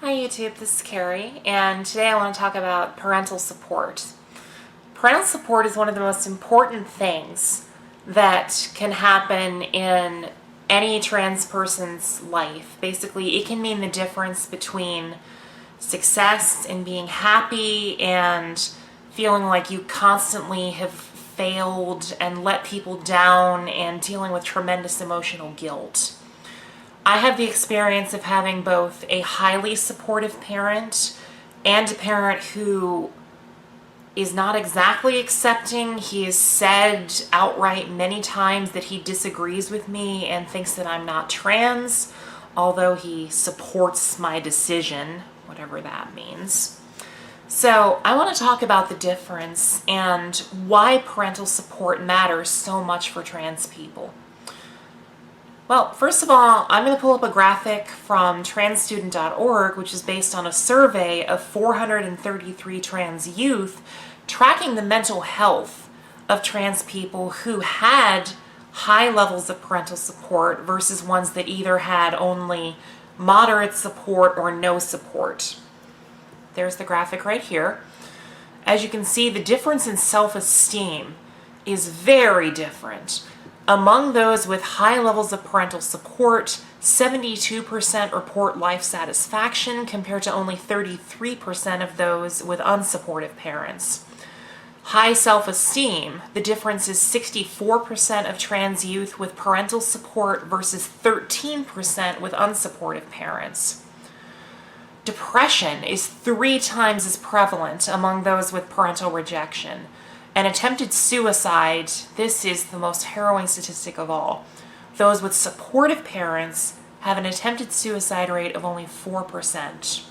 Hi YouTube, this is Carrie, and today I want to talk about parental support. Parental support is one of the most important things that can happen in any trans person's life. Basically, it can mean the difference between success and being happy and feeling like you constantly have failed and let people down and dealing with tremendous emotional guilt. I have the experience of having both a highly supportive parent and a parent who is not exactly accepting. He has said outright many times that he disagrees with me and thinks that I'm not trans, although he supports my decision, whatever that means. So I want to talk about the difference and why parental support matters so much for trans people. Well, first of all, I'm going to pull up a graphic from transstudent.org, which is based on a survey of 433 trans youth tracking the mental health of trans people who had high levels of parental support versus ones that either had only moderate support or no support. There's the graphic right here. As you can see, the difference in self-esteem is very different. Among those with high levels of parental support, 72% report life satisfaction compared to only 33% of those with unsupportive parents. High self-esteem, the difference is 64% of trans youth with parental support versus 13% with unsupportive parents. Depression is 3 times as prevalent among those with parental rejection. And attempted suicide, this is the most harrowing statistic of all. Those with supportive parents have an attempted suicide rate of only 4%.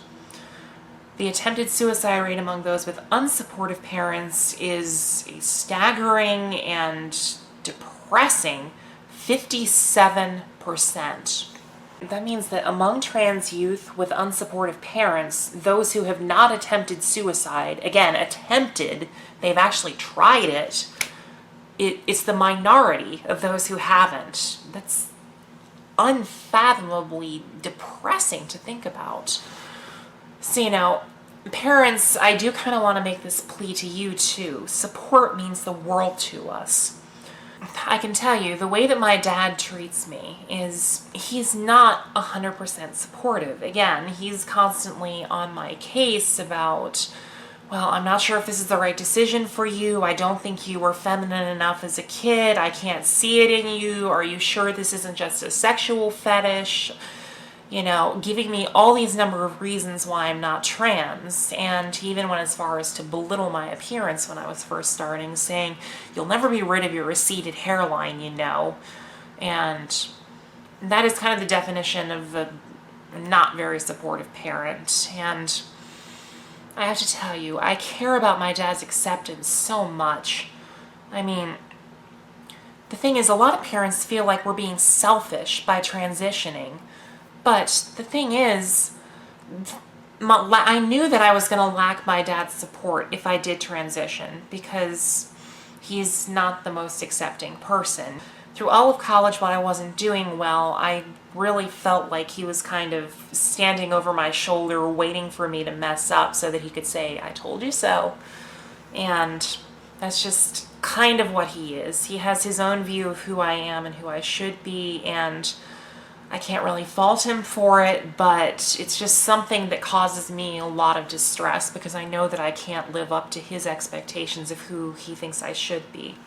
The attempted suicide rate among those with unsupportive parents is a staggering and depressing 57%. That means that among trans youth with unsupportive parents, those who have not attempted suicide, again, attempted, they've actually tried it, it's the minority of those who haven't. That's unfathomably depressing to think about. So, parents, I do kind of want to make this plea to you too. Support means the world to us. I can tell you, the way that my dad treats me is he's not 100% supportive. Again, he's constantly on my case about, well, I'm not sure if this is the right decision for you. I don't think you were feminine enough as a kid. I can't see it in you. Are you sure this isn't just a sexual fetish? Giving me all these number of reasons why I'm not trans, and he even went as far as to belittle my appearance when I was first starting, saying, "You'll never be rid of your receded hairline, And that is kind of the definition of a not very supportive parent. And I have to tell you, I care about my dad's acceptance so much. The thing is, a lot of parents feel like we're being selfish by transitioning. But the thing is, I knew that I was going to lack my dad's support if I did transition because he's not the most accepting person. Through all of college, when I wasn't doing well, I really felt like he was kind of standing over my shoulder waiting for me to mess up so that he could say, "I told you so." And that's just kind of what he is. He has his own view of who I am and who I should be, and I can't really fault him for it, but it's just something that causes me a lot of distress because I know that I can't live up to his expectations of who he thinks I should be.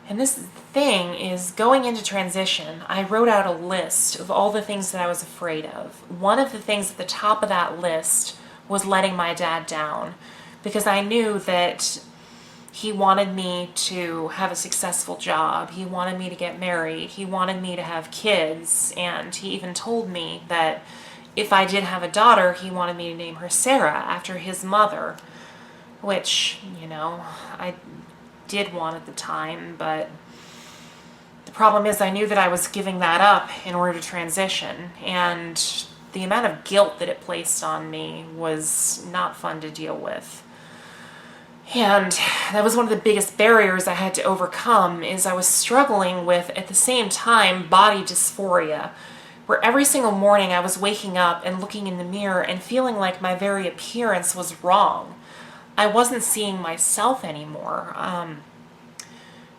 And this thing is, going into transition, I wrote out a list of all the things that I was afraid of. One of the things at the top of that list was letting my dad down because I knew that he wanted me to have a successful job. He wanted me to get married. He wanted me to have kids. And he even told me that if I did have a daughter, he wanted me to name her Sarah after his mother, which, I did want at the time. But the problem is I knew that I was giving that up in order to transition. And the amount of guilt that it placed on me was not fun to deal with. And that was one of the biggest barriers I had to overcome, is I was struggling with, at the same time, body dysphoria. where every single morning I was waking up and looking in the mirror and feeling like my very appearance was wrong. I wasn't seeing myself anymore.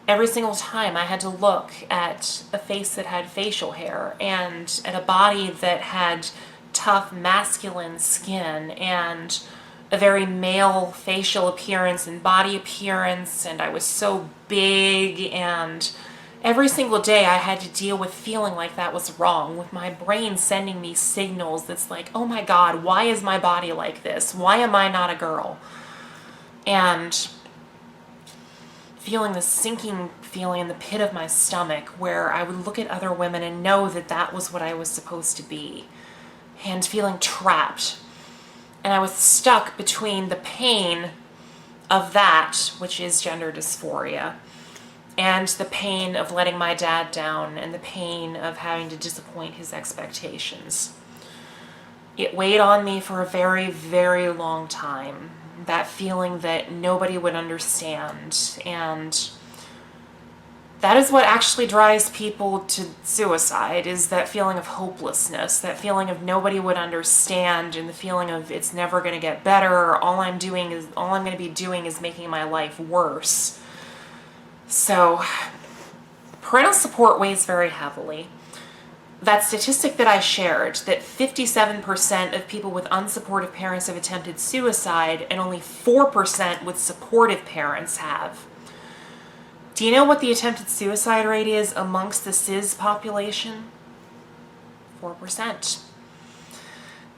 Every single time I had to look at a face that had facial hair and at a body that had tough masculine skin and a very male facial appearance and body appearance, and I was so big, and every single day I had to deal with feeling like that was wrong, with my brain sending me signals that's like, oh my God, why is my body like this? Why am I not a girl? And feeling the sinking feeling in the pit of my stomach where I would look at other women and know that that was what I was supposed to be, and feeling trapped. And I was stuck between the pain of that, which is gender dysphoria, and the pain of letting my dad down and the pain of having to disappoint his expectations. It weighed on me for a very, very long time. That feeling that nobody would understand, and that is what actually drives people to suicide, is that feeling of hopelessness, that feeling of nobody would understand, and the feeling of it's never going to get better, all I'm going to be doing is making my life worse. So parental support weighs very heavily. That statistic that I shared, that 57% of people with unsupportive parents have attempted suicide and only 4% with supportive parents have. Do you know what the attempted suicide rate is amongst the cis population? 4%.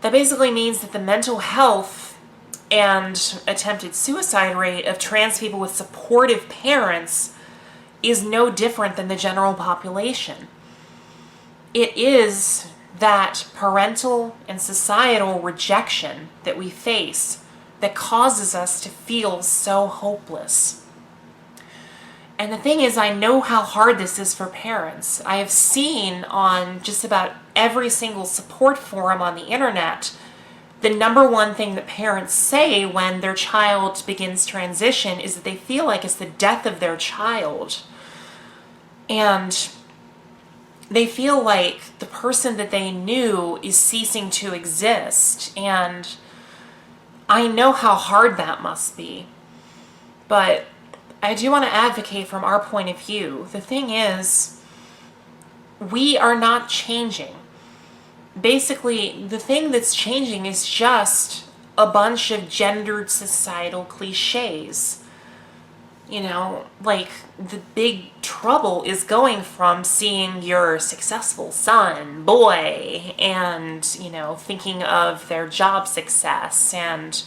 That basically means that the mental health and attempted suicide rate of trans people with supportive parents is no different than the general population. It is that parental and societal rejection that we face that causes us to feel so hopeless. And the thing is, I know how hard this is for parents. I have seen on just about every single support forum on the internet, the number one thing that parents say when their child begins transition is that they feel like it's the death of their child. And they feel like the person that they knew is ceasing to exist. And I know how hard that must be. But I do want to advocate from our point of view. The thing is, we are not changing. Basically, the thing that's changing is just a bunch of gendered societal cliches. You know, like the big trouble is going from seeing your successful son, boy, and, you know, thinking of their job success and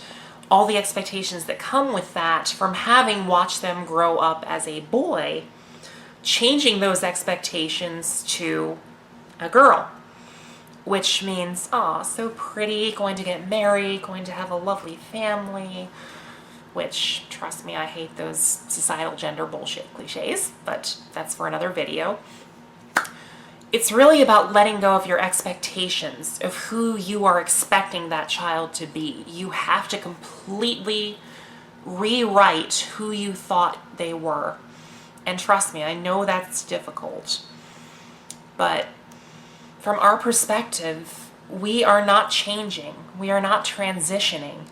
all the expectations that come with that from having watched them grow up as a boy, changing those expectations to a girl, which means, oh, so pretty, going to get married, going to have a lovely family, which, trust me, I hate those societal gender bullshit cliches, but that's for another video. It's really about letting go of your expectations of who you are expecting that child to be. You have to completely rewrite who you thought they were. And trust me, I know that's difficult. But from our perspective, we are not changing. We are not transitioning.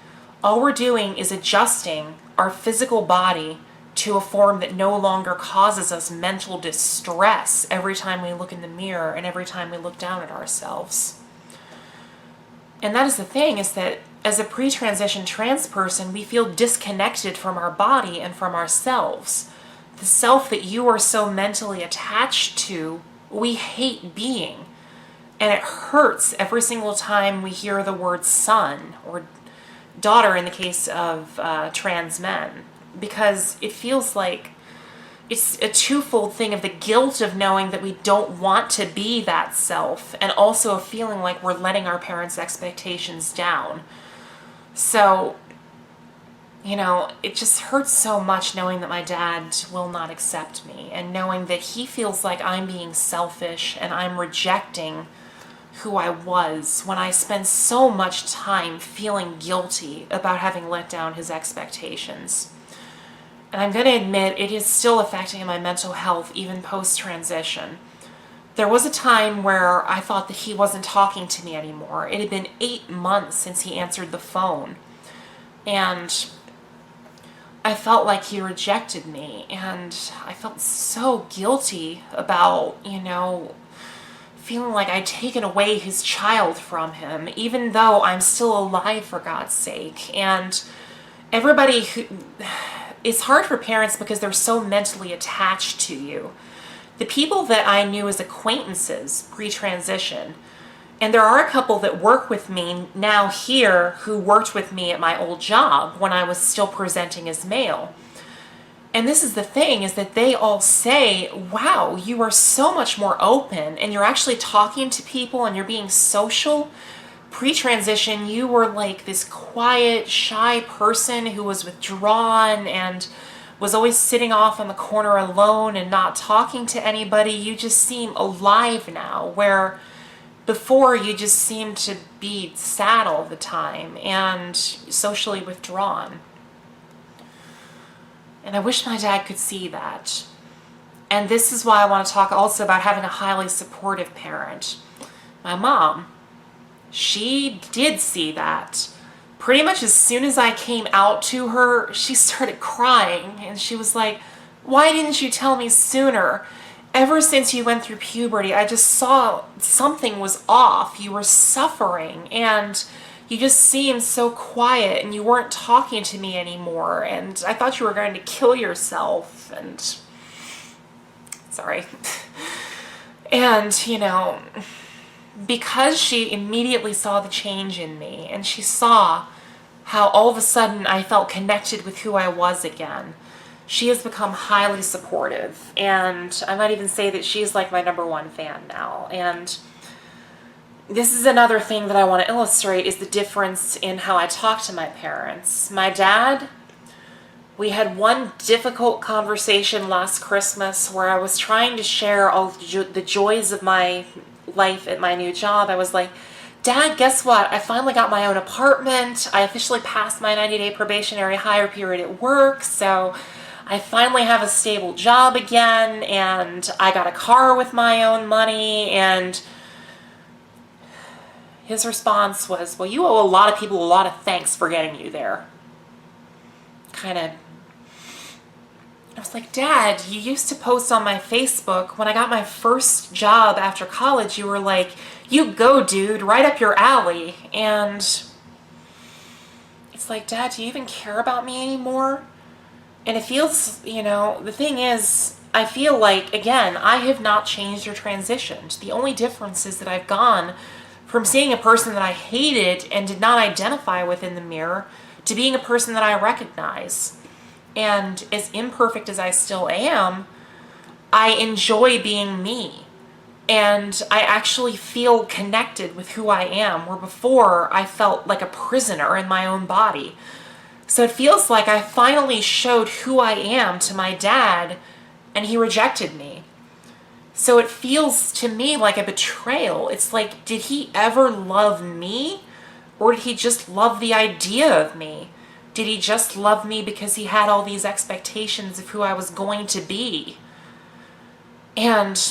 All we're doing is adjusting our physical body to a form that no longer causes us mental distress every time we look in the mirror and every time we look down at ourselves. And that is the thing, is that as a pre-transition trans person, we feel disconnected from our body and from ourselves. The self that you are so mentally attached to, we hate being. And it hurts every single time we hear the word son or daughter in the case of trans men. Because it feels like it's a twofold thing of the guilt of knowing that we don't want to be that self, and also a feeling like we're letting our parents' expectations down. So, you know, it just hurts so much knowing that my dad will not accept me, and knowing that he feels like I'm being selfish and I'm rejecting who I was when I spend so much time feeling guilty about having let down his expectations. And I'm going to admit, it is still affecting my mental health even post-transition. There was a time where I thought that he wasn't talking to me anymore. It had been 8 months since he answered the phone. And I felt like he rejected me. And I felt so guilty about, feeling like I'd taken away his child from him, even though I'm still alive, for God's sake. And it's hard for parents because they're so mentally attached to you. The people that I knew as acquaintances pre-transition, and there are a couple that work with me now here who worked with me at my old job when I was still presenting as male. And this is the thing, is that they all say, wow, you are so much more open and you're actually talking to people and you're being social. Pre-transition, you were like this quiet, shy person who was withdrawn and was always sitting off in the corner alone and not talking to anybody. You just seem alive now, where before you just seemed to be sad all the time and socially withdrawn. And I wish my dad could see that. And this is why I want to talk also about having a highly supportive parent. My mom, she did see that. Pretty much as soon as I came out to her, she started crying and she was like, why didn't you tell me sooner? Ever since you went through puberty, I just saw something was off. You were suffering and you just seemed so quiet and you weren't talking to me anymore. And I thought you were going to kill yourself. And sorry. And, because she immediately saw the change in me and she saw how all of a sudden I felt connected with who I was again, she has become highly supportive. And I might even say that she's like my #1 fan now. And this is another thing that I want to illustrate, is the difference in how I talk to my parents. My dad, we had one difficult conversation last Christmas where I was trying to share all the joys of my life at my new job. I was like, Dad, guess what? I finally got my own apartment. I officially passed my 90-day probationary hire period at work, so I finally have a stable job again, and I got a car with my own money. And his response was, well, you owe a lot of people a lot of thanks for getting you there. I was like, Dad, you used to post on my Facebook when I got my first job after college. You were like, you go, dude, right up your alley. And it's like, Dad, do you even care about me anymore? And it feels, the thing is, I feel like, again, I have not changed or transitioned. The only difference is that I've gone from seeing a person that I hated and did not identify with in the mirror to being a person that I recognize. And as imperfect as I still am, I enjoy being me. And I actually feel connected with who I am, where before I felt like a prisoner in my own body. So it feels like I finally showed who I am to my dad, and he rejected me. So it feels to me like a betrayal. It's like, did he ever love me? Or did he just love the idea of me? Did he just love me because he had all these expectations of who I was going to be? And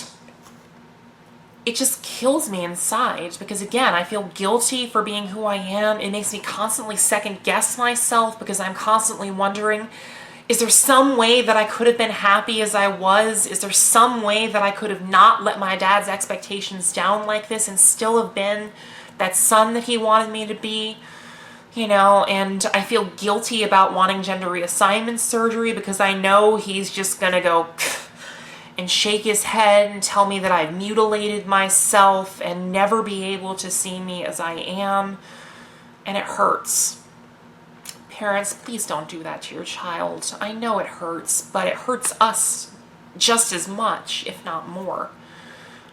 it just kills me inside because, again, I feel guilty for being who I am. It makes me constantly second guess myself because I'm constantly wondering, is there some way that I could have been happy as I was? Is there some way that I could have not let my dad's expectations down like this and still have been that son that he wanted me to be? And I feel guilty about wanting gender reassignment surgery because I know he's just going to go and shake his head and tell me that I've mutilated myself and never be able to see me as I am. And it hurts. Parents, please don't do that to your child. I know it hurts, but it hurts us just as much, if not more.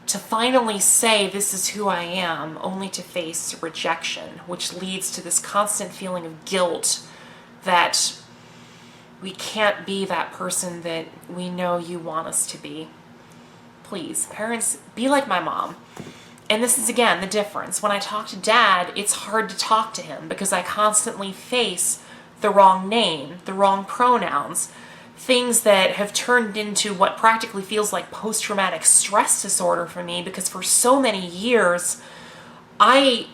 To finally say this is who I am, only to face rejection, which leads to this constant feeling of guilt that we can't be that person that we know you want us to be. Please, parents, be like my mom. And this is, again, the difference. When I talk to Dad, it's hard to talk to him because I constantly face the wrong name, the wrong pronouns, things that have turned into what practically feels like post-traumatic stress disorder for me, because for so many years I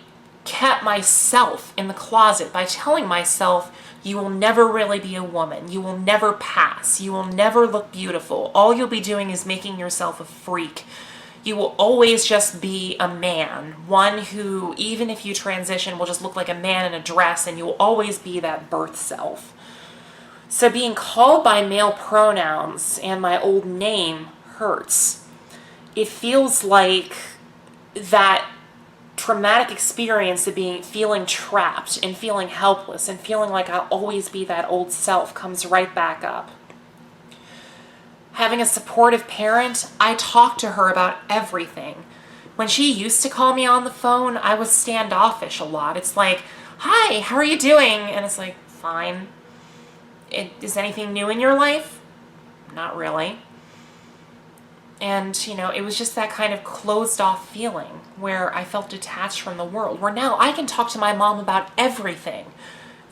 kept myself in the closet by telling myself, you will never really be a woman, you will never pass, you will never look beautiful, all you'll be doing is making yourself a freak. You will always just be a man, one who, even if you transition, will just look like a man in a dress, and you will always be that birth self. So being called by male pronouns and my old name hurts. It feels like that traumatic experience of feeling trapped and feeling helpless and feeling like I'll always be that old self comes right back up. Having a supportive parent, I talk to her about everything. When she used to call me on the phone, I was standoffish a lot. It's like, hi, how are you doing? And it's like, fine. Is anything new in your life? Not really. And, it was just that kind of closed off feeling where I felt detached from the world, where now I can talk to my mom about everything.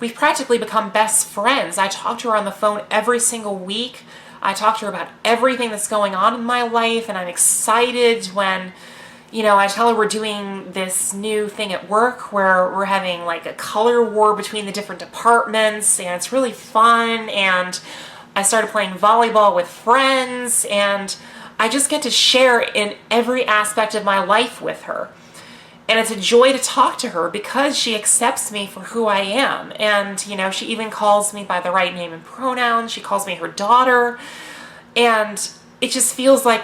We've practically become best friends. I talk to her on the phone every single week. I talk to her about everything that's going on in my life, and I'm excited when, I tell her we're doing this new thing at work where we're having like a color war between the different departments, and it's really fun, and I started playing volleyball with friends, and I just get to share in every aspect of my life with her. And it's a joy to talk to her because she accepts me for who I am. And, she even calls me by the right name and pronouns. She calls me her daughter. And it just feels like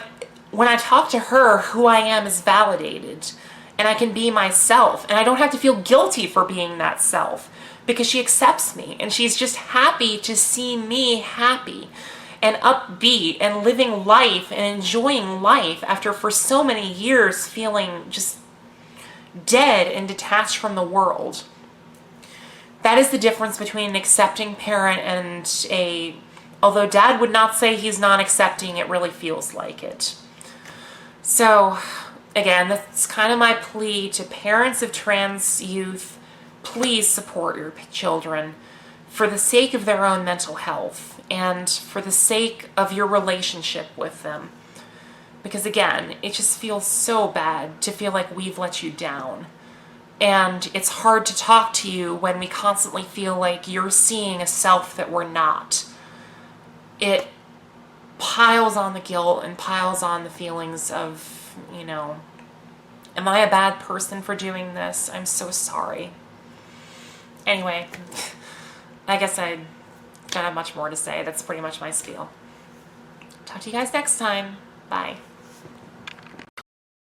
when I talk to her, who I am is validated. And I can be myself. And I don't have to feel guilty for being that self because she accepts me. And she's just happy to see me happy and upbeat and living life and enjoying life after for so many years feeling just dead and detached from the world. That is the difference between an accepting parent and although Dad would not say he's not accepting, it really feels like it. So again, that's kind of my plea to parents of trans youth. Please support your children for the sake of their own mental health and for the sake of your relationship with them. Because again, it just feels so bad to feel like we've let you down. And it's hard to talk to you when we constantly feel like you're seeing a self that we're not. It piles on the guilt and piles on the feelings of, am I a bad person for doing this? I'm so sorry. Anyway, I guess I don't have much more to say. That's pretty much my spiel. Talk to you guys next time. Bye.